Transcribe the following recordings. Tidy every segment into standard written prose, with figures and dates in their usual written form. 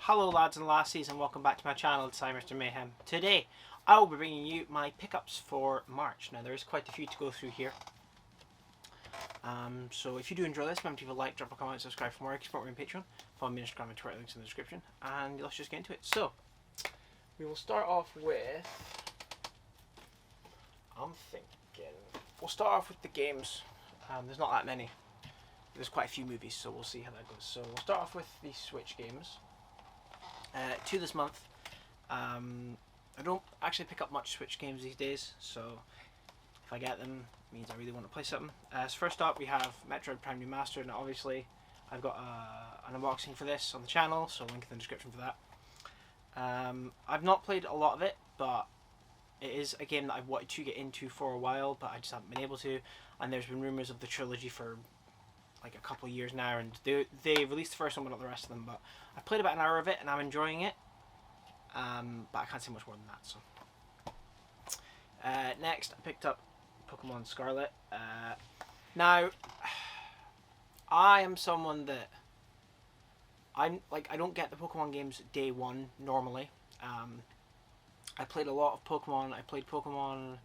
Hello lads and lassies, and welcome back to my channel. It's Mr. Mayhem. Today I will be bringing you my pickups for March. Now there is quite a few to go through here. So if you do enjoy this, remember to leave a like, drop a comment, subscribe for more. Support me on Patreon. Follow me on Instagram and Twitter, links in the description. And let's just get into it. So we will start off with, we'll start off with the games. There's not that many. There's quite a few movies, so we'll see how that goes. So we'll start off with the Switch games. Two this month. I don't actually pick up much Switch games these days, so if I get them, it means I really want to play something. So first up we have Metroid Prime Remastered, and obviously I've got an unboxing for this on the channel, so link in the description for that. I've not played a lot of it, but it is a game that I've wanted to get into for a while, but I just haven't been able to, and there's been rumours of the trilogy for like a couple of years now, and they released the first one but not the rest of them, but I've played about an hour of it and I'm enjoying it, but I can't say much more than that. So next I picked up Pokemon Scarlet. Now I am someone that I don't get the Pokemon games day one normally. I played a lot of Pokemon. I played Pokemon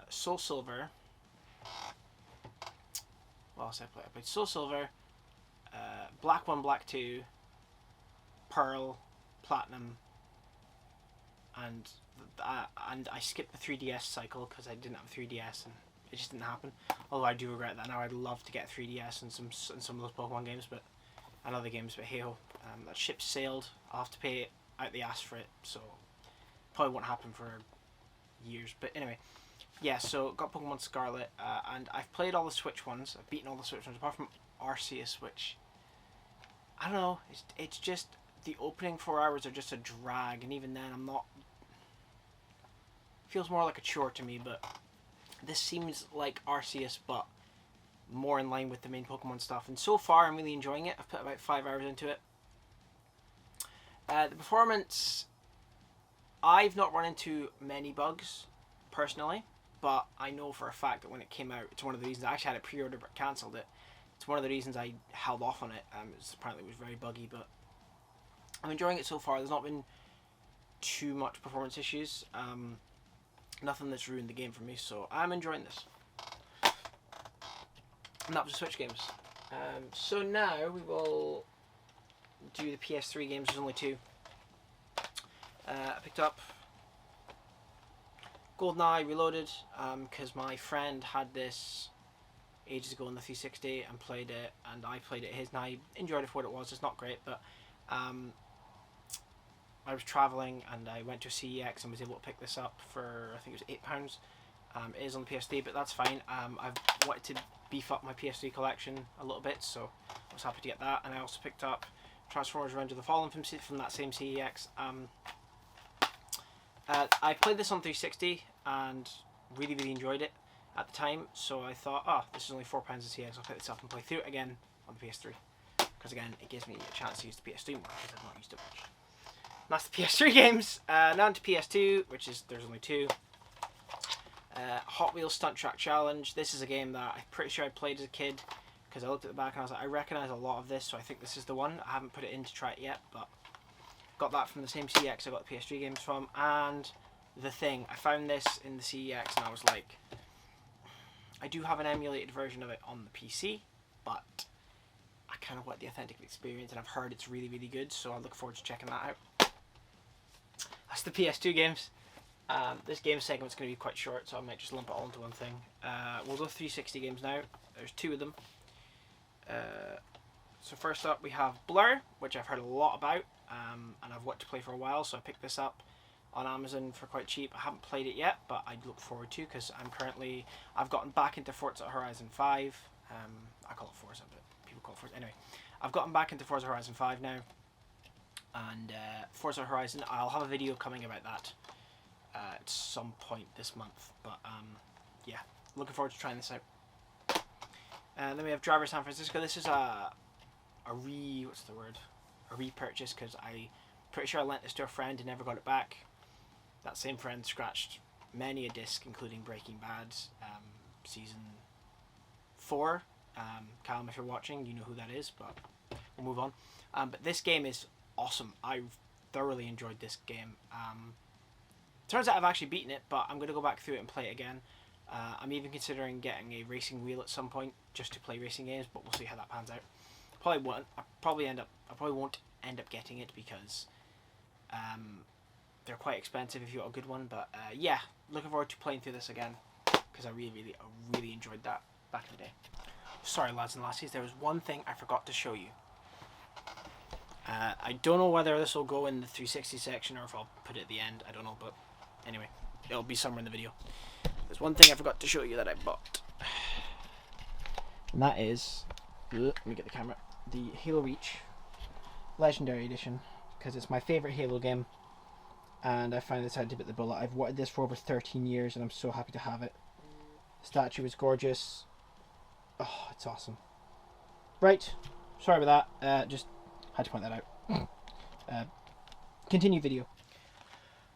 Soul Silver. What else I played Soul Silver, Black 1, Black 2, Pearl, Platinum, and I skipped the 3DS cycle because I didn't have a 3DS and it just didn't happen. Although I do regret that now. I'd love to get 3DS and some of those Pokemon games, but and other games. But hey ho, that ship sailed. I'll have to pay out the ass for it, so probably won't happen for years. But anyway. Yeah, so got Pokemon Scarlet, and I've played all the Switch ones. I've beaten all the Switch ones, apart from Arceus, which, I don't know, it's just, the opening 4 hours are just a drag, and even then I'm not, feels more like a chore to me, but this seems like Arceus, but more in line with the main Pokemon stuff, and so far I'm really enjoying it. I've put about 5 hours into it. The performance, I've not run into many bugs, personally. But I know for a fact that when it came out, it's one of the reasons I actually had it pre-order but cancelled it. It's one of the reasons I held off on it. Apparently it was very buggy, but I'm enjoying it so far. There's not been too much performance issues. Nothing that's ruined the game for me, so I'm enjoying this. And that was the Switch games. So now we will do the PS3 games. There's only two. I picked up GoldenEye Reloaded, because my friend had this ages ago on the 360 and played it, and I played it his, and I enjoyed it for what it was. It's not great, but I was travelling and I went to a CEX and was able to pick this up for, I think it was £8. It is on the PS3, but that's fine. I've wanted to beef up my PS3 collection a little bit, so I was happy to get that. And I also picked up Transformers Revenge of the Fallen from that same CEX. I played this on 360 and really enjoyed it at the time, so I thought, oh, this is only £4 at CX, I'll pick this up and play through it again on the PS3, because again, it gives me a chance to use the PS3 more, because I've not used it much. And that's the PS3 games. Now on to PS2, which is, there's only two. Hot Wheels Stunt Track Challenge. This is a game that I'm pretty sure I played as a kid, because I looked at the back and I was like, I recognise a lot of this, so I think this is the one. I haven't put it in to try it yet, but got that from the same CEX I got the PS3 games from. And The Thing, I found this in the CEX and I was like, I do have an emulated version of it on the PC, but I kind of want the authentic experience, and I've heard it's really good, so I look forward to checking that out. That's the PS2 games. This game segment's going to be quite short, so I might just lump it all into one thing. We'll go 360 games now. There's two of them. So first up we have Blur, which I've heard a lot about, and I've wanted to play for a while, so I picked this up on Amazon for quite cheap. I haven't played it yet, but I look forward to, because I've gotten back into Forza Horizon 5. I call it Forza, but people call it Forza. Anyway, I've gotten back into Forza Horizon 5 now, and Forza Horizon, I'll have a video coming about that at some point this month, but yeah, looking forward to trying this out. And then we have Driver San Francisco. This is a repurchase, because I'm pretty sure I lent this to a friend and never got it back. That same friend scratched many a disc, including Breaking Bad season 4. Callum, if you're watching, you know who that is, but we'll move on. But this game is awesome. I've thoroughly enjoyed this game. Turns out I've actually beaten it, but I'm going to go back through it and play it again. I'm even considering getting a racing wheel at some point just to play racing games, but we'll see how that pans out. Probably won't. I probably won't end up getting it because they're quite expensive if you got a good one. But yeah, looking forward to playing through this again because I really enjoyed that back in the day. Sorry, lads and lassies, there was one thing I forgot to show you. I don't know whether this will go in the 360 section or if I'll put it at the end. I don't know, but anyway, it'll be somewhere in the video. There's one thing I forgot to show you that I bought, and that is, let me get the camera, the Halo Reach Legendary Edition, because it's my favourite Halo game, and I finally decided to bit the bullet. I've wanted this for over 13 years, and I'm so happy to have it. The statue is gorgeous. Oh, it's awesome. Right, sorry about that, just had to point that out. Continue video.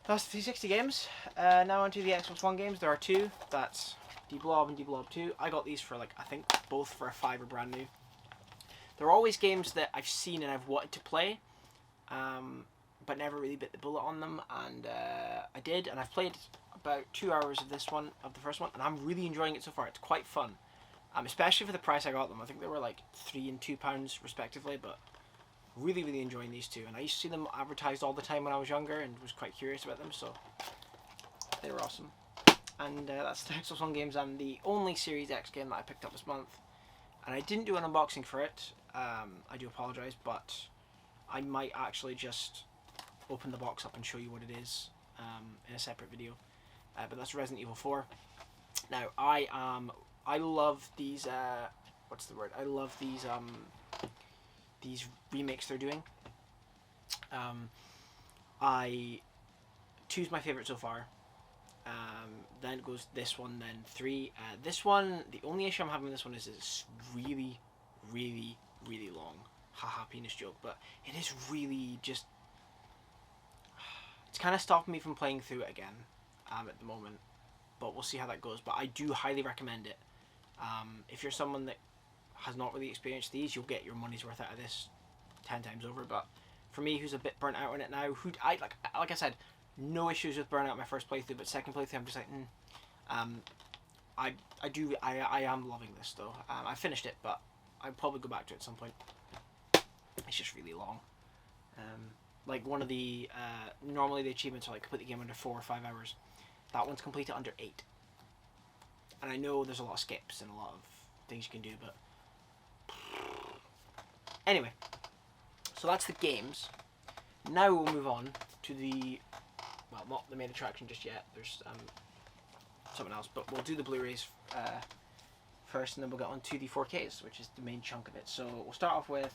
That's the 360 games. Now onto the Xbox One games. There are two. That's D-Blob and D-Blob 2. I got these for, like, I think both for a $5 brand new. They're always games that I've seen and I've wanted to play, but never really bit the bullet on them, and I did, and I've played about 2 hours of this one, of the first one, and I'm really enjoying it so far. It's quite fun, especially for the price I got them. I think they were like £3 and £2 respectively, but really enjoying these two, and I used to see them advertised all the time when I was younger and was quite curious about them, so they were awesome. And that's the Xbox One games, and the only Series X game that I picked up this month, and I didn't do an unboxing for it. I do apologise, but I might actually just open the box up and show you what it is in a separate video. But that's Resident Evil 4. Now I love these what's the word? I love these remakes they're doing. I choose my favourite so far. Then it goes this one, then 3. This one, the only issue I'm having with this one is it's really long. Haha, penis joke, but it is really just, it's kind of stopping me from playing through it again at the moment, but we'll see how that goes. But I do highly recommend it. If you're someone that has not really experienced these, you'll get your money's worth out of this 10 times over. But for me, who's a bit burnt out on it now, like I said, no issues with burnout my first playthrough, but second playthrough I'm just like, I am loving this though. I finished it, but I'll probably go back to it at some point. It's just really long. Like one of the normally the achievements are like complete the game under 4 or 5 hours. That one's completed under 8. And I know there's a lot of skips and a lot of things you can do, but anyway. So that's the games. Now we'll move on to the, well, not the main attraction just yet. There's something else, but we'll do the Blu-rays first, and then we'll get on to the 4Ks, which is the main chunk of it. So we'll start off with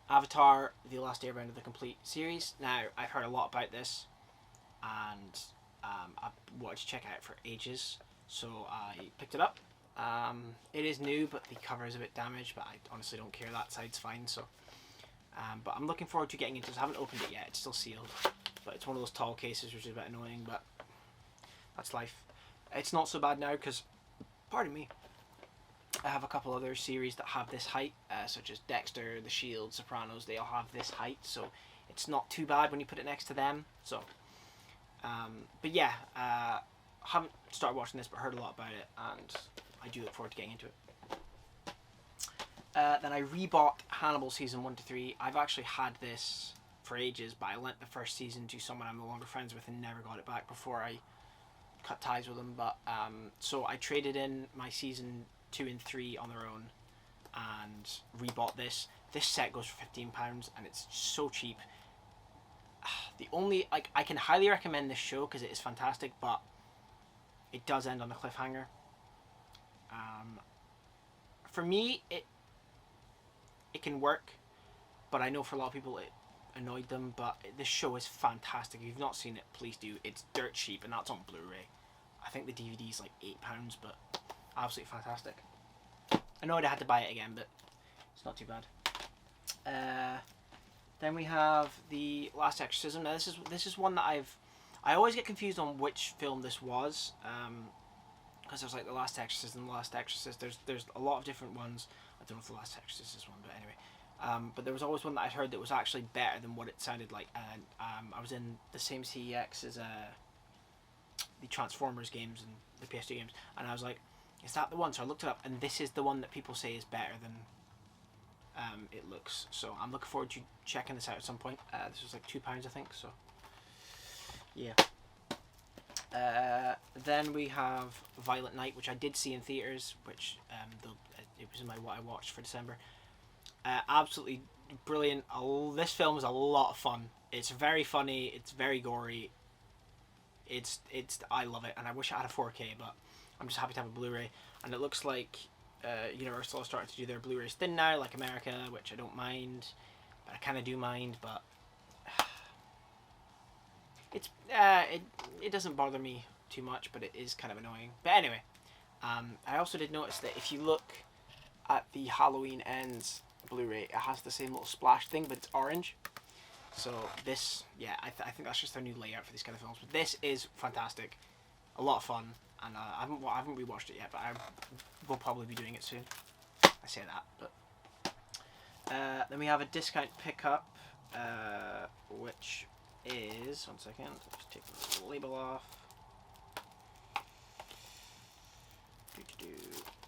Avatar: The Last Airbender, the complete series. Now, I've heard a lot about this, and I've wanted to check it out for ages, so I picked it up. It is new, but the cover is a bit damaged, but I honestly don't care. That side's fine, so. But I'm looking forward to getting into it. I haven't opened it yet. It's still sealed, but it's one of those tall cases, which is a bit annoying, but that's life. It's not so bad now because, pardon me, I have a couple other series that have this height, such as Dexter, The Shield, Sopranos. They all have this height, so it's not too bad when you put it next to them. So, but yeah, haven't started watching this, but heard a lot about it, and I do look forward to getting into it. Then I rebought Hannibal season 1 to 3. I've actually had this for ages, but I lent the first season to someone I'm no longer friends with and never got it back before I cut ties with them. But so I traded in my season 2 and 3 on their own and rebought this. This set goes for £15 and it's so cheap. The only, like, I can highly recommend this show because it is fantastic, but it does end on a cliffhanger. For me, it can work, but I know for a lot of people it annoyed them. But this show is fantastic. If you've not seen it, please do. It's dirt cheap, and that's on Blu-ray. I think the DVD is like £8, but absolutely fantastic. I know I'd had to buy it again, but it's not too bad. Then we have The Last Exorcism. Now this is one that I always get confused on which film this was, because there's like The Last Exorcist and The Last Exorcist. There's a lot of different ones. I don't know if The Last Exorcist is one, but anyway. But there was always one that I'd heard that was actually better than what it sounded like. And I was in the same CEX as the Transformers games and the PS2 games, and I was like, is that the one? So I looked it up, and this is the one that people say is better than it looks. So I'm looking forward to checking this out at some point. This was like £2, I think. So yeah. Then we have Violent Night, which I did see in theaters, which it was in my what I watched for December. Absolutely brilliant. This film is a lot of fun. It's very funny. It's very gory. It's I love it, and I wish I had a 4K, but I'm just happy to have a Blu-ray. And it looks like Universal is starting to do their Blu-rays thin now, like America, which I don't mind, but I kind of do mind. But it's it doesn't bother me too much, but it is kind of annoying. But anyway, I also did notice that if you look at the Halloween Ends Blu-ray, it has the same little splash thing, but it's orange. So this, yeah, I think that's just their new layout for these kind of films. But this is fantastic, a lot of fun, and I haven't rewatched it yet, but I will probably be doing it soon. I say that, but then we have a discount pickup, which is 1 second. Let's take the label off.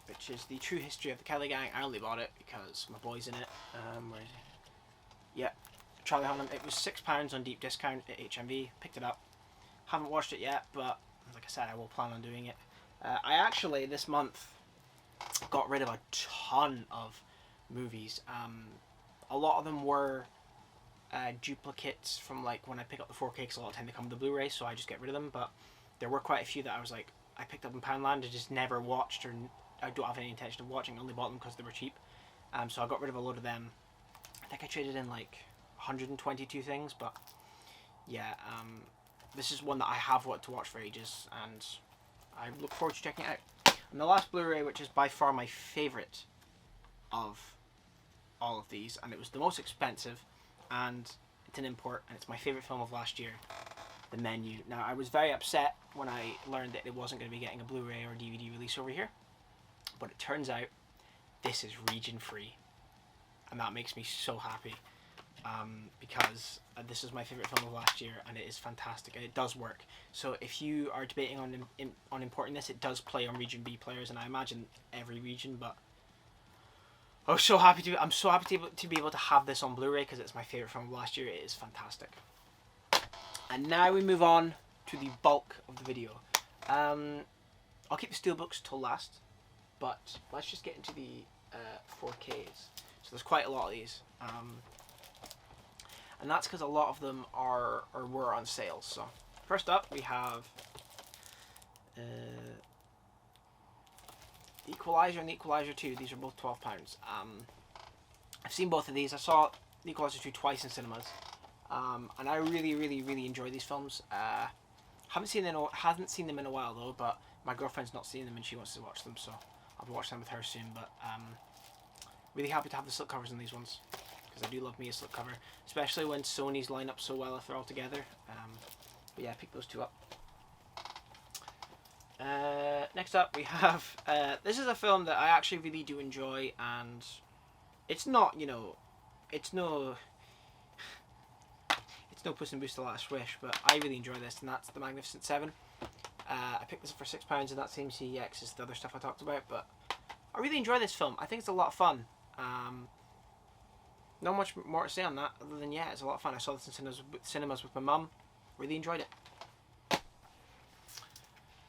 Which is The True History of the Kelly Gang. I only bought it because my boy's in it. Where is he? Yeah. Charlie Hunnam. It was £6 on deep discount at HMV. Picked it up. Haven't watched it yet, but like I said, I will plan on doing it. I actually this month got rid of a ton of movies. A lot of them were duplicates from like when I pick up the 4K, because a lot of the time they come with the Blu-ray, so I just get rid of them. But there were quite a few that I was like, I picked up in Poundland and just never watched, or I don't have any intention of watching. I only bought them because they were cheap. So I got rid of a load of them. I think I traded in like 122 things, but yeah, this is one that I have wanted to watch for ages, and I look forward to checking it out. And the last Blu-ray, which is by far my favourite of all of these, and it was the most expensive, and it's an import, and it's my favourite film of last year, The Menu. Now, I was very upset when I learned that it wasn't going to be getting a Blu-ray or DVD release over here, but it turns out this is region free, and that makes me so happy. Because this is my favourite film of last year, and it is fantastic, and it does work. So if you are debating on importing this, it does play on Region B players, and I imagine every region. But I'm so happy to be able to have this on Blu-ray, because it's my favourite film of last year. It is fantastic. And now we move on to the bulk of the video. I'll keep the steelbooks till last, but let's just get into the 4Ks. So there's quite a lot of these. And that's because a lot of them were on sale. So first up we have the Equalizer and the Equalizer 2. These are both £12. I've seen both of these. I saw the Equalizer 2 twice in cinemas, and I really enjoy these films. Haven't seen them in a while though, but my girlfriend's not seen them and she wants to watch them, so I'll be watching them with her soon. But really happy to have the slip covers on these ones, because I do love me a slip cover, especially when Sony's line up so well if they're all together. But yeah, pick those two up. Next up we have, this is a film that I actually really do enjoy, and it's not, you know, it's no Puss in Boots: The Last Wish, but I really enjoy this, and that's The Magnificent Seven. I picked this up for £6 in that same CEX as the other stuff I talked about, but I really enjoy this film. I think it's a lot of fun. Not much more to say on that, other than yeah, it's a lot of fun. I saw this in cinemas with my mum. Really enjoyed it.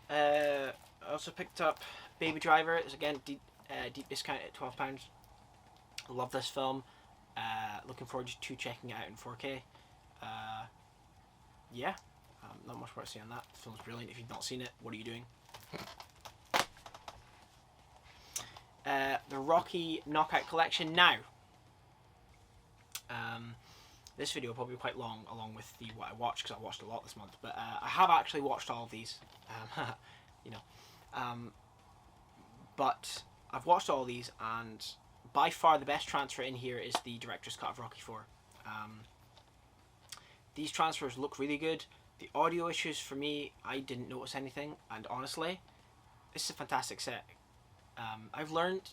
I also picked up Baby Driver. It's again deep discount at £12. I love this film. Looking forward to checking it out in 4K. Yeah, not much more to say on that. The film's brilliant. If you've not seen it, what are you doing? The Rocky Knockout Collection. Now, this video will probably be quite long, along with what I watched, because I watched a lot this month. But I have actually watched all of these, you know. But I've watched all of these, and by far the best transfer in here is the director's cut of Rocky IV. These transfers look really good. The audio issues, for me, I didn't notice anything, and honestly, this is a fantastic set. I've learned,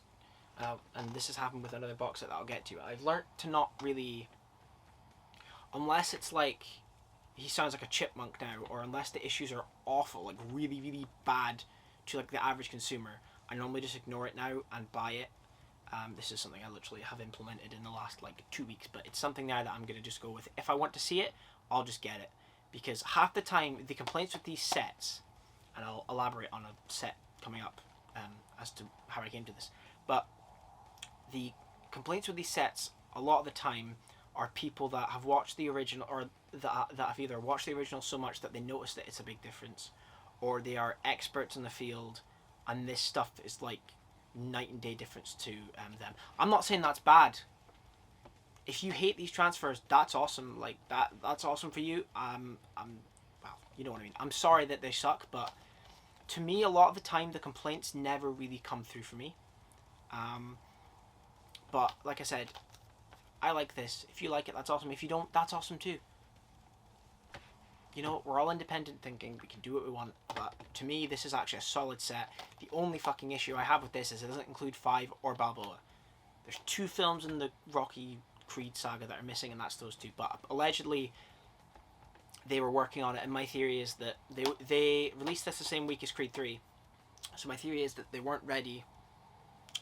and this has happened with another box set that I'll get to, I've learned to not really, unless it's like, he sounds like a chipmunk now, or unless the issues are awful, like really, really bad to like the average consumer, I normally just ignore it now and buy it. This is something I literally have implemented in the last like 2 weeks, but it's something now that I'm going to just go with. If I want to see it, I'll just get it. Because half the time, the complaints with these sets, and I'll elaborate on a set coming up as to how I came to this, but the complaints with these sets, a lot of the time, are people that have watched the original, or that have either watched the original so much that they notice that it's a big difference, or they are experts in the field, and this stuff is like night and day difference to them. I'm not saying that's bad. If you hate these transfers, that's awesome. Like that's awesome for you. Well, you know what I mean. I'm sorry that they suck, but to me, a lot of the time, the complaints never really come through for me. But like I said, I like this. If you like it, that's awesome. If you don't, that's awesome too. You know, we're all independent thinking. We can do what we want. But to me, this is actually a solid set. The only fucking issue I have with this is it doesn't include 5 or Balboa. There's 2 films in the Rocky Creed saga that are missing, and that's those 2. But allegedly, they were working on it, and my theory is that they released this the same week as Creed 3. So my theory is that they weren't ready,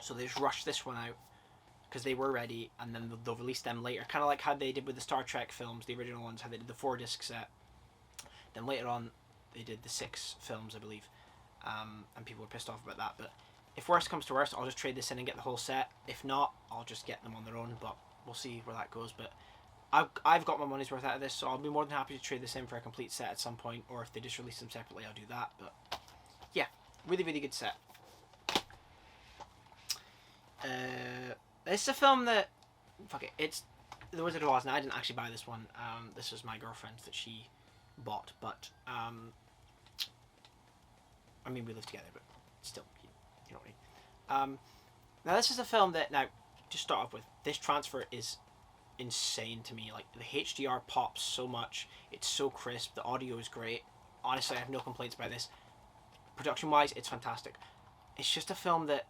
so they just rushed this one out because they were ready, and then they'll release them later. Kind of like how they did with the Star Trek films, the original ones, how they did the 4-disc set. Then later on, they did the 6 films, I believe, and people were pissed off about that. But if worst comes to worst, I'll just trade this in and get the whole set. If not, I'll just get them on their own, but we'll see where that goes. But I've got my money's worth out of this, so I'll be more than happy to trade this in for a complete set at some point, or if they just release them separately, I'll do that. But yeah, really, really good set. It's a film that, fuck it, it's The Wizard of Oz, and I didn't actually buy this one. This was my girlfriend's that she bought, but I mean, we live together, but still, you know what I mean. Now this is a film that, now, to start off with, this transfer is insane to me. Like, the HDR pops so much, it's so crisp, the audio is great. Honestly, I have no complaints about this. Production wise, it's fantastic. It's just a film that,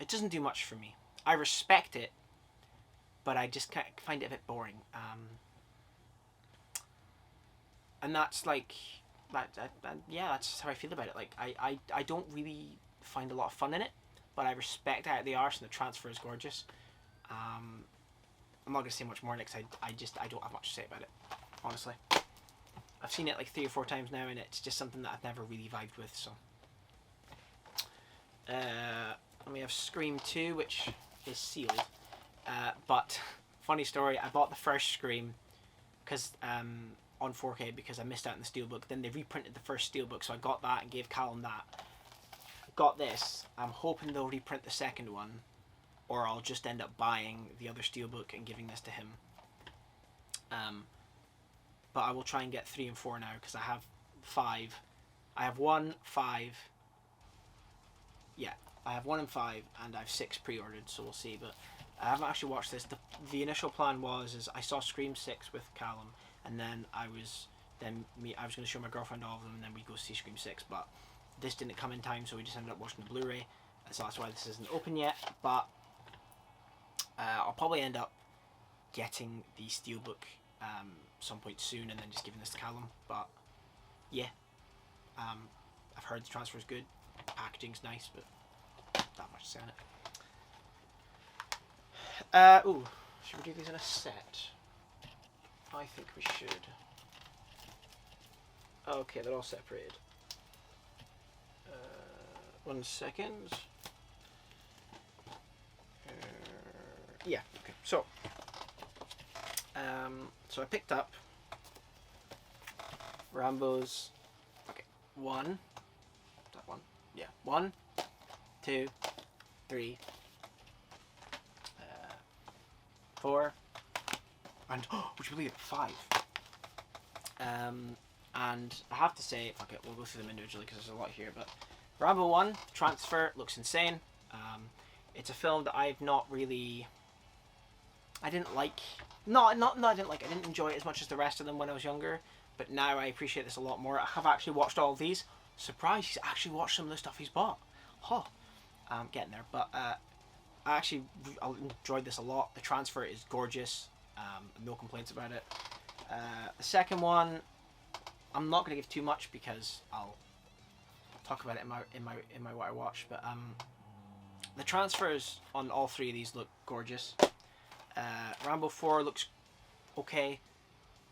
it doesn't do much for me. I respect it, but I just can't find it a bit boring. And that's like, yeah, that's just how I feel about it. Like, I don't really find a lot of fun in it, but I respect how they are, so the transfer is gorgeous. I'm not going to say much more because I don't have much to say about it, honestly. I've seen it like 3 or 4 times now, and it's just something that I've never really vibed with, so. And we have Scream 2, which is sealed. But, funny story, I bought the first Scream because on 4K because I missed out on the steelbook. Then they reprinted the first steelbook, so I got that and gave Callum that. Got this. I'm hoping they'll reprint the second one, or I'll just end up buying the other steelbook and giving this to him. But I will try and get 3 and 4 now because I have 5. I have 1, 5. Yeah, I have 1 and 5, and I have 6 pre-ordered, so we'll see. But I haven't actually watched this. The initial plan was I saw Scream 6 with Callum, and then I was going to show my girlfriend all of them, and then we go see Scream 6. But this didn't come in time, so we just ended up watching the Blu-ray, and so that's why this isn't open yet. But I'll probably end up getting the steelbook some point soon, and then just giving this to Callum. But yeah, I've heard the transfer is good, packaging's nice, but not much to say on it. Ooh, should we do these in a set? I think we should. Okay, they're all separated. 1 second. Yeah, okay. So I picked up Rambo's. Okay, 1. Is that 1? Yeah, 1, 2, 3, 4, and would you believe it, 5. And I have to say, fuck it, we'll go through them individually because there's a lot here. But Rambo 1 transfer looks insane. It's a film that I've not really. I didn't like. I didn't enjoy it as much as the rest of them when I was younger. But now I appreciate this a lot more. I have actually watched all of these. surprised he's actually watched some of the stuff he's bought. Huh. Getting there, but I actually enjoyed this a lot. The transfer is gorgeous. No complaints about it. The second one, I'm not going to give too much because I'll talk about it in my what I watched. But the transfers on all three of these look gorgeous. Rambo 4 looks okay.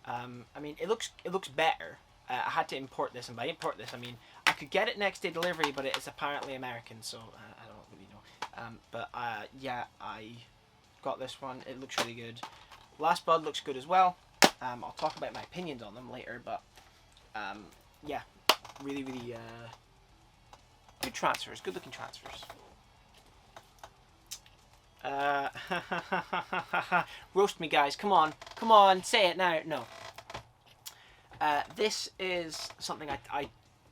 I mean, it looks better. I had to import this, and by import this, I mean I could get it next day delivery, but it is apparently American, so I don't really know. But yeah, I got this one. It looks really good. Last Blood looks good as well. I'll talk about my opinions on them later, but yeah, really good transfers, good looking transfers. Roast me, guys. Come on, say it now. No. This is something I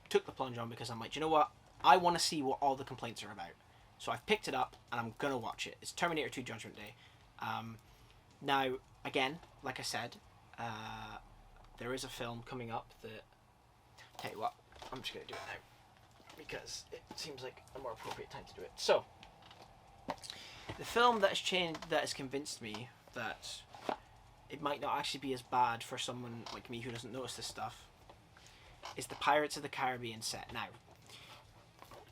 took the plunge on because I'm like, do you know what? I want to see what all the complaints are about. So I've picked it up and I'm gonna watch it. It's Terminator 2 Judgment Day. Now, again, like I said, there is a film coming up that. Tell you what, I'm just gonna do it now because it seems like a more appropriate time to do it. So, the film that has convinced me that it might not actually be as bad for someone like me who doesn't notice this stuff is the Pirates of the Caribbean set. Now,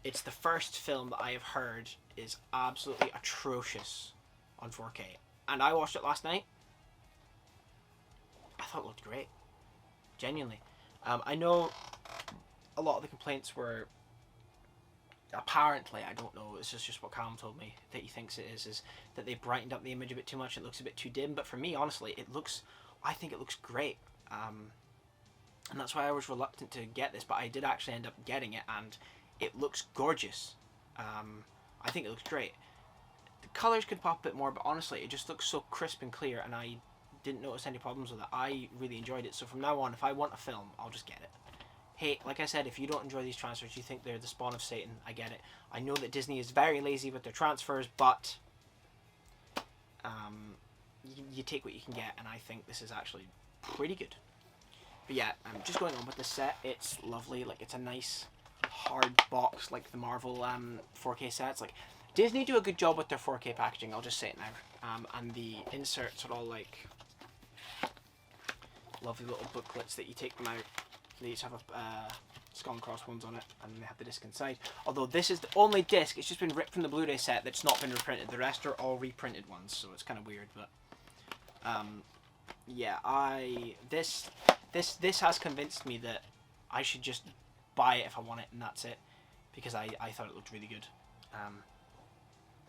it's the first film that I have heard is absolutely atrocious on 4K, and I watched it last night. I thought it looked great, genuinely. I know a lot of the complaints were apparently, I don't know, it's just what Callum told me that he thinks it is that they brightened up the image a bit too much. It looks a bit too dim, but for me, honestly, I think it looks great, and that's why I was reluctant to get this, but I did actually end up getting it, and it looks gorgeous. I think it looks great. The colours could pop a bit more, but honestly, it just looks so crisp and clear, and I didn't notice any problems with it. I really enjoyed it, so from now on, if I want a film, I'll just get it. Hey, like I said, if you don't enjoy these transfers, you think they're the spawn of Satan, I get it. I know that Disney is very lazy with their transfers, but you take what you can get, and I think this is actually pretty good. But yeah, just going on with the set, it's lovely. Like, it's a nice hard box, like the Marvel 4K sets. Like, Disney do a good job with their 4K packaging, I'll just say it now. And the inserts are all like lovely little booklets that you take them out. They each have a skull and crossbones on it, and they have the disc inside. Although this is the only disc, it's just been ripped from the Blu-ray set that's not been reprinted. The rest are all reprinted ones, so it's kind of weird. But yeah, this has convinced me that I should just buy it if I want it, and that's it, because I thought it looked really good.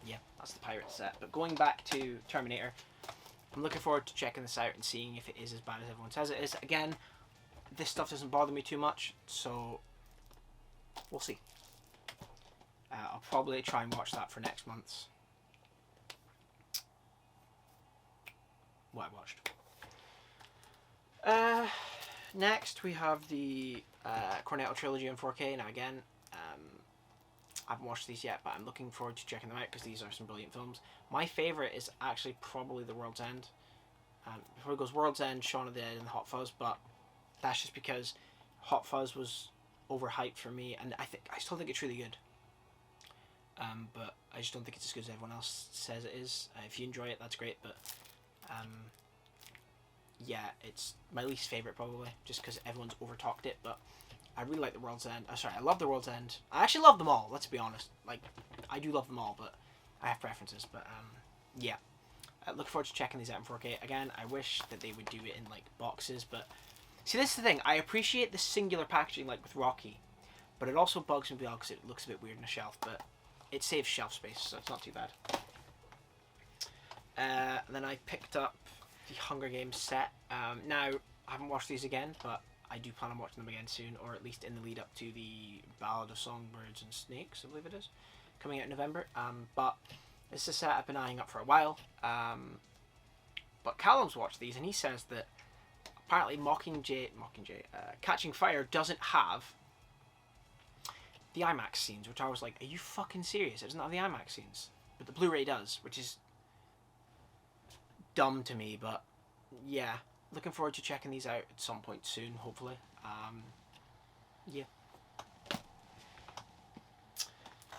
Yeah, that's the pirate set. But going back to Terminator, I'm looking forward to checking this out and seeing if it is as bad as everyone says it is. Again, this stuff doesn't bother me too much, so we'll see. I'll probably try and watch that for next month's what I watched. Next we have the Cornetto trilogy on 4K. Now again, I haven't watched these yet, but I'm looking forward to checking them out because these are some brilliant films. My favourite is actually probably The World's End. Before it goes World's End, Shaun of the Dead, and Hot Fuzz, but that's just because Hot Fuzz was overhyped for me, and I still think it's really good. But I just don't think it's as good as everyone else says it is. If you enjoy it, that's great, but yeah, it's my least favourite probably, just because everyone's overtalked it, but I really like The World's End. Sorry, I love The World's End. I actually love them all, let's be honest. Like, I do love them all, but I have preferences, but yeah. Look forward to checking these out in 4K. Again, I wish that they would do it in, like, boxes, but see, this is the thing. I appreciate the singular packaging, like with Rocky, but it also bugs me because it looks a bit weird on a shelf, but it saves shelf space, so it's not too bad. Then I picked up the Hunger Games set. Now, I haven't watched these again, but I do plan on watching them again soon, or at least in the lead up to the Ballad of Songbirds and Snakes, I believe it is, coming out in November. But this is a set I've been eyeing up for a while. But Callum's watched these, and he says that apparently Catching Fire doesn't have the IMAX scenes, which I was like, are you fucking serious? It doesn't have the IMAX scenes. But the Blu-ray does, which is dumb to me, but yeah. Looking forward to checking these out at some point soon, hopefully. Yeah.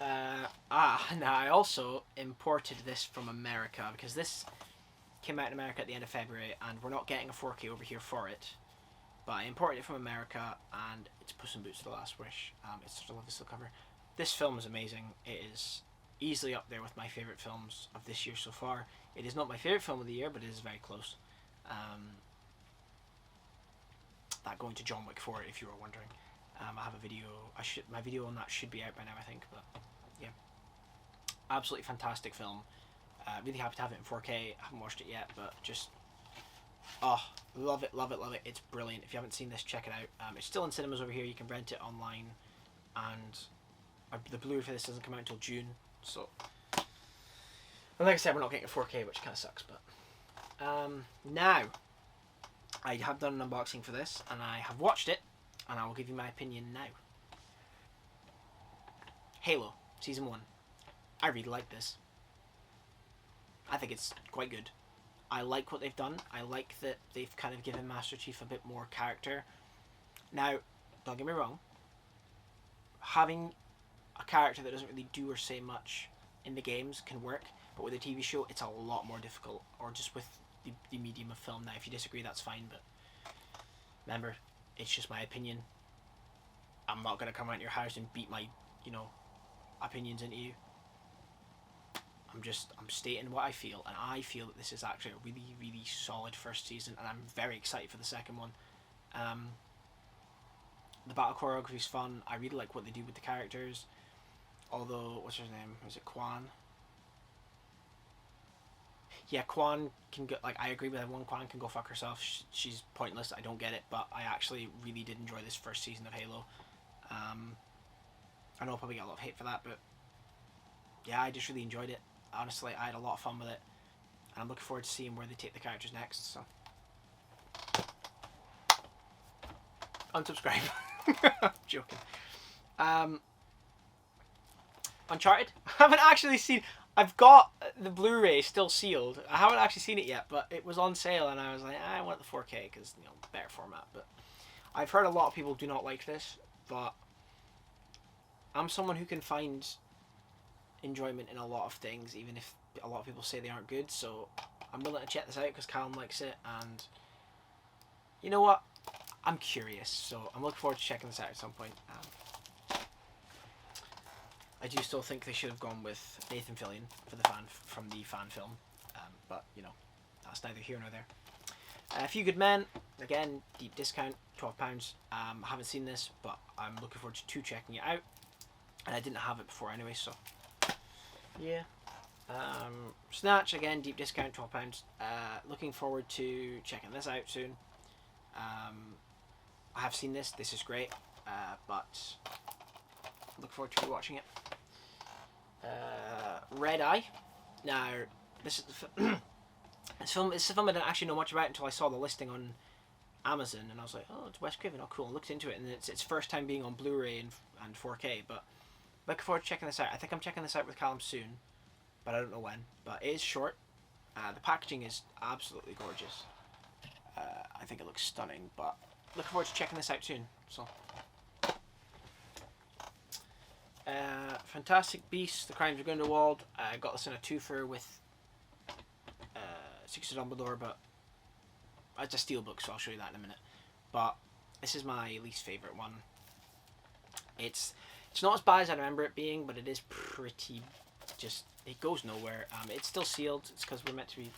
Now I also imported this from America because this came out in America at the end of February, and we're not getting a 4K over here for it. But I imported it from America, and it's Puss in Boots: The Last Wish. It's such a lovely still cover. This film is amazing. It is easily up there with my favourite films of this year so far. It is not my favourite film of the year, but it is very close. That going to John Wick 4, if you were wondering. I have a video. My video on that should be out by now, I think. But yeah, absolutely fantastic film. Really happy to have it in 4K. I haven't watched it yet, but just love it, love it, love it. It's brilliant. If you haven't seen this, check it out. It's still in cinemas over here. You can rent it online, and the Blu-ray for this doesn't come out until June. So, and like I said, we're not getting a 4K, which kind of sucks. But now, I have done an unboxing for this, and I have watched it, and I will give you my opinion now. Halo Season 1. I really like this. I think it's quite good. I like what they've done. I like that they've kind of given Master Chief a bit more character. Now, don't get me wrong, having a character that doesn't really do or say much in the games can work, but with a TV show it's a lot more difficult, or just with the medium of film. Now if you disagree, that's fine, but remember, it's just my opinion. I'm not going to come out your house and beat my, opinions into you. I'm stating what I feel, and I feel that this is actually a really, really solid first season, and I'm very excited for the second one. The battle choreography is fun. I really like what they do with the characters. Although, what's her name? Was it Quan? Yeah, Quan can go. Like, I agree with everyone. Quan can go fuck herself. She's pointless. I don't get it, but I actually really did enjoy this first season of Halo. I know I'll probably get a lot of hate for that, but yeah, I just really enjoyed it. Honestly, I had a lot of fun with it, and I'm looking forward to seeing where they take the characters next. So, unsubscribe. I'm joking. Uncharted. I haven't actually seen. I've got the Blu-ray still sealed. I haven't actually seen it yet, but it was on sale, and I was like, I want the 4K because better format. But I've heard a lot of people do not like this, but I'm someone who can find enjoyment in a lot of things, even if a lot of people say they aren't good. So I'm willing to check this out because Callum likes it, and you know what? I'm curious, so I'm looking forward to checking this out at some point. I do still think they should have gone with Nathan Fillion for the fan film, but that's neither here nor there. A Few Good Men, again, deep discount, £12. I haven't seen this, but I'm looking forward to checking it out, and I didn't have it before anyway, so yeah. Snatch, again, deep discount, £12. Looking forward to checking this out soon. I have seen this. This is great, but look forward to watching it. Red Eye. Now, this is this is a film I didn't actually know much about until I saw the listing on Amazon, and I was like, oh, it's Wes Craven. Oh, cool. I looked into it, and it's its first time being on Blu-ray and 4K. But looking forward to checking this out. I think I'm checking this out with Callum soon, but I don't know when. But it is short. The packaging is absolutely gorgeous. I think it looks stunning, but looking forward to checking this out soon. So, Fantastic Beasts: The Crimes of Grindelwald. I got this in a twofer with Secrets of Dumbledore, but it's a steelbook, so I'll show you that in a minute. But this is my least favourite one. It's not as bad as I remember it being, but it is pretty just. It goes nowhere. It's still sealed. It's because we're meant to be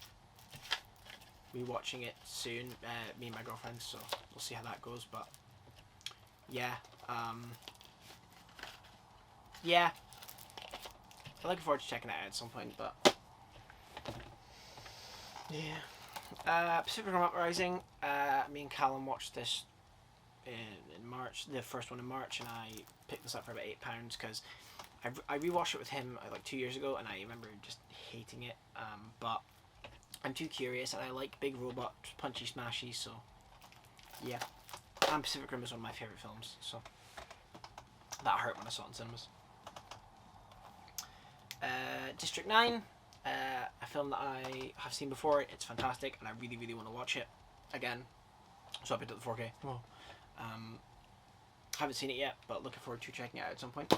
rewatching it soon, me and my girlfriend, so we'll see how that goes. But yeah, yeah, I'm looking forward to checking it out at some point. But yeah, Pacific Rim Uprising. Me and Callum watched this in March, the first one in March, and I picked this up for about £8 because I rewatched it with him like 2 years ago, and I remember just hating it. But I'm too curious, and I like big robot punchy smashy, so yeah. And Pacific Rim is one of my favourite films, so that hurt when I saw it in cinemas. District 9, a film that I have seen before. It's fantastic, and I really, really want to watch it again, so I picked up the 4K. Oh. Haven't seen it yet, but looking forward to checking it out at some point.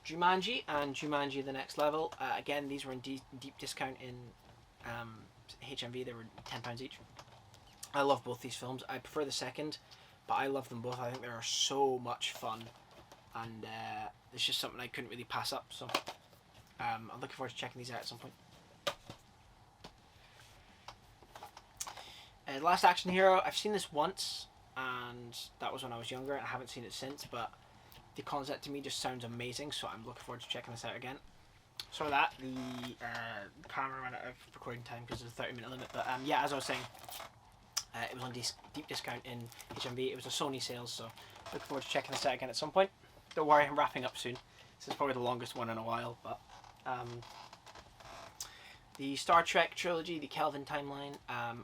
Jumanji and Jumanji: The Next Level. Again, these were in deep discount in HMV. They were £10 each. I love both these films. I prefer the second, but I love them both. I think they are so much fun, and it's just something I couldn't really pass up. So I'm looking forward to checking these out at some point. Last Action Hero. I've seen this once, and that was when I was younger. I haven't seen it since, but the concept to me just sounds amazing, so I'm looking forward to checking this out again. So that, the camera ran out of recording time because there's a 30-minute limit, but yeah, as I was saying, it was on deep discount in HMV. It was a Sony sales, so looking forward to checking this out again at some point. Don't worry, I'm wrapping up soon. This is probably the longest one in a while, but the Star Trek trilogy, the Kelvin timeline,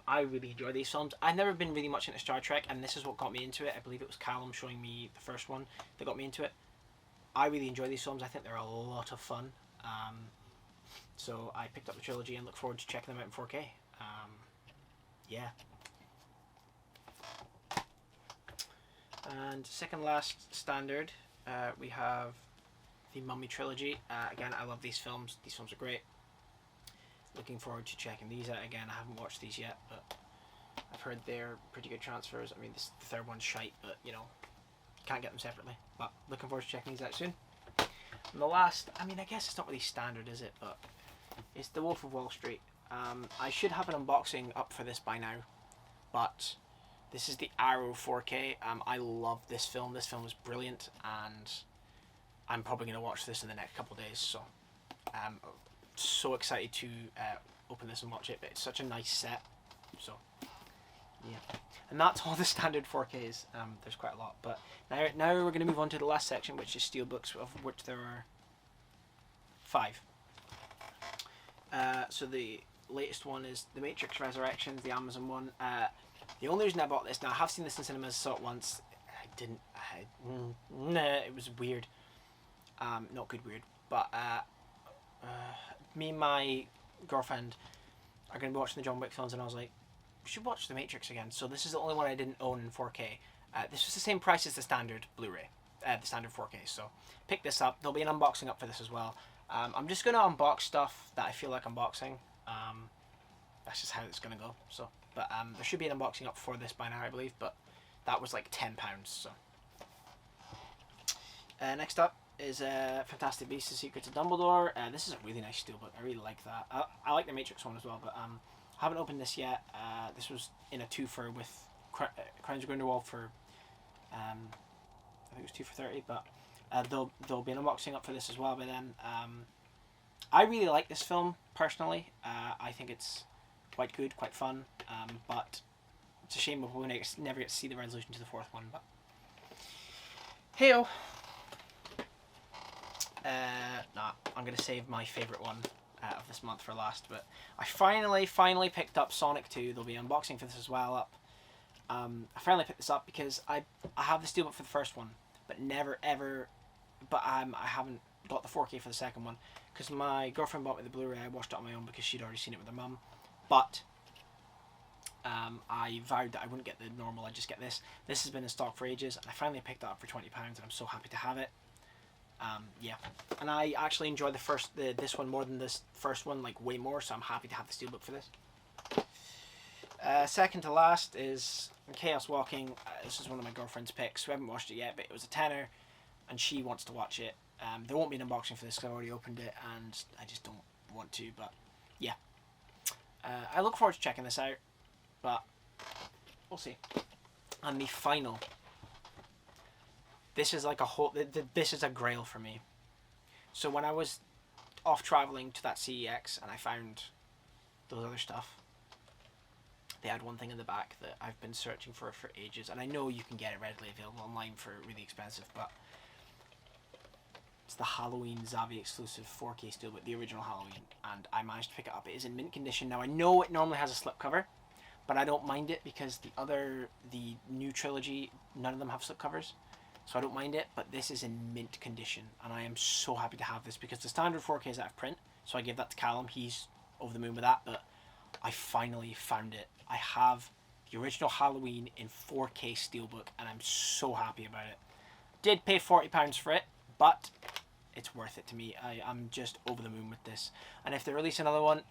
I really enjoy these films. I've never been really much into Star Trek, and this is what got me into it. I believe it was Callum showing me the first one that got me into it. I really enjoy these films. I think they're a lot of fun. So I picked up the trilogy and look forward to checking them out in 4K. Yeah. And second last standard, we have the Mummy trilogy. Again, I love these films. These films are great. Looking forward to checking these out again. I haven't watched these yet, but I've heard they're pretty good transfers. I mean, the third one's shite, but you know, can't get them separately. But looking forward to checking these out soon. And the last, I mean, I guess it's not really standard, is it? But it's The Wolf of Wall Street. I should have an unboxing up for this by now, but this is the Arrow 4K. I love this film. This film is brilliant, and I'm probably going to watch this in the next couple of days. So so excited to open this and watch it, but it's such a nice set. So yeah, and that's all the standard 4Ks. There's quite a lot, but now we're going to move on to the last section, which is steelbooks, of which there are 5. So the latest one is The Matrix Resurrections, the Amazon one. The only reason I bought this, now I have seen this in cinemas, saw it once. It was weird. Not good weird, but me and my girlfriend are going to be watching the John Wick films, and I was like, we should watch The Matrix again. So this is the only one I didn't own in 4K. This was the same price as the standard Blu-ray, the standard 4K. So pick this up. There'll be an unboxing up for this as well. I'm just going to unbox stuff that I feel like unboxing. That's just how it's going to go. So, but there should be an unboxing up for this by now, I believe. But that was like £10. So next up is Fantastic Beasts: The Secrets of Dumbledore. This is a really nice steelbook. I really like that. I like the Matrix one as well, but I haven't opened this yet. This was in a twofer with Crimes of Grindelwald for I think it was 2 for £30, but there'll be an unboxing up for this as well by then. I really like this film personally. I think it's quite good, quite fun, but it's a shame we'll never get to see the resolution to the 4th one. But hey-o. Nah, I'm going to save my favourite one of this month for last, but I finally picked up Sonic 2. There'll be an unboxing for this as well up. I finally picked this up because I have the steelbook for the first one, but I haven't got the 4K for the second one, because my girlfriend bought me the Blu-ray. I watched it on my own because she'd already seen it with her mum, but I vowed that I wouldn't get the normal, I'd just get this. This has been in stock for ages, and I finally picked it up for £20, and I'm so happy to have it. Yeah, and I actually enjoy this one more than this first one, like way more, so I'm happy to have the steelbook for this. Second to last is Chaos Walking. This is one of my girlfriend's picks. We haven't watched it yet, but it was a tenner, and she wants to watch it. There won't be an unboxing for this because I already opened it, and I just don't want to, but yeah. I look forward to checking this out, but we'll see. And the final. This is like a whole. This is a grail for me. So when I was off traveling to that CEX and I found those other stuff, they had one thing in the back that I've been searching for ages, and I know you can get it readily available online for really expensive, but it's the Halloween Zavvi exclusive 4K steelbook, the original Halloween, and I managed to pick it up. It is in mint condition. Now I know it normally has a slipcover, but I don't mind it because the new trilogy, none of them have slipcovers. So I don't mind it, but this is in mint condition, and I am so happy to have this because the standard 4K is out of print, so I gave that to Callum. He's over the moon with that, but I finally found it. I have the original Halloween in 4K steelbook, and I'm so happy about it. Did pay £40 for it, but it's worth it to me. I'm just over the moon with this. And if they release another one,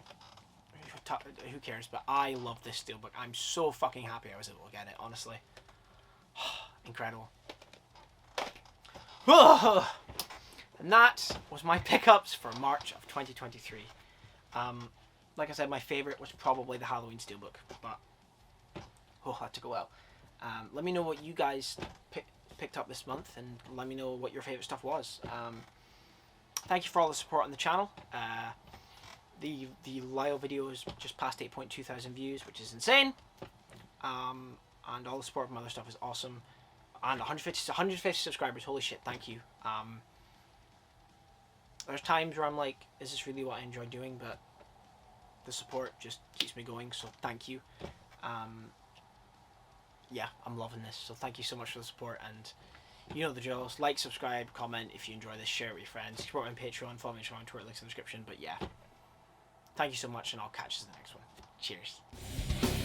who cares? But I love this Steelbook. I'm so fucking happy I was able to get it, honestly. Incredible. And that was my pickups for March of 2023. Like I said, my favourite was probably the Halloween Steelbook, but that took a while. Let me know what you guys picked up this month, and let me know what your favourite stuff was. Thank you for all the support on the channel. The Lyle video is just past 8.2 thousand views, which is insane. And all the support from other stuff is awesome. And 150 subscribers, holy shit, thank you. There's times where I'm like, is this really what I enjoy doing? But the support just keeps me going, so thank you. Yeah, I'm loving this, so thank you so much for the support, and you know the drills. Like, subscribe, comment if you enjoy this, share it with your friends, support me on Patreon, follow me on Twitter, links in the description. But yeah, thank you so much, and I'll catch you in the next one. Cheers.